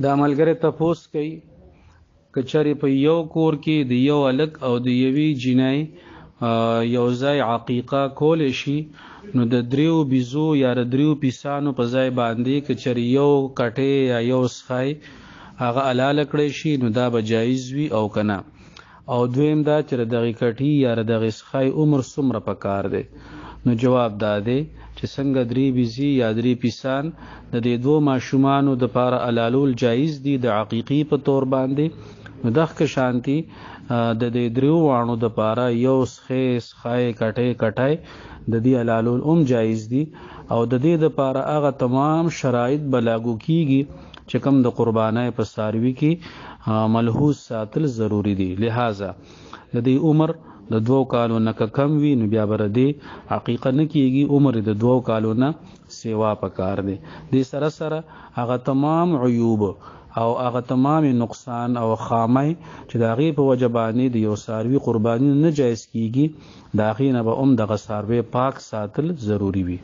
دا ملګری تپوس کوي که چېرې په یو کور کې د یو هلک او د یوې جینۍ یو ځای عقیقه کولی شي نو د دریو بیزو یا د دریو پیسانو په ځای باندې که چېرې یو کټۍ یا یو سخی هغه حلاله کړی شي نو دا به جایز وي او که نه. او دویم دا چې د دغې کټۍ یا د دغې سخی عمر څومره پکار دی؟ نو جواب دا دی چې څنګه درې بیزي یا درې پیسان د دې دوو ماشومانو دپاره حلالول جایز دي د عقیقې په طور باندې، نو دغه شانتي د دې دریو واڼو دپاره یو سخی کټۍ د دې حلالول هم جایز دي او د دې دپاره هغه تمام شرایط به لاګو کیږي چې کوم د قربانۍ په څاروي کې ملحوظ ساتل ضروری دي. لہذا د دې عمر د 2 کالو نه کم وي نو بیا به دې عقیقه نه کیږي، عمر د 2 کالو نه سیوا پکار دی. دې سره سره هغه تمام عیوب او هغه تمام نقصان او خامۍ چې د هغې په وجه باندې د یو څاروي قرباني نه جایز کیږي د هغې نه به هم دغه څاروی پاک ساتل ضروری وي.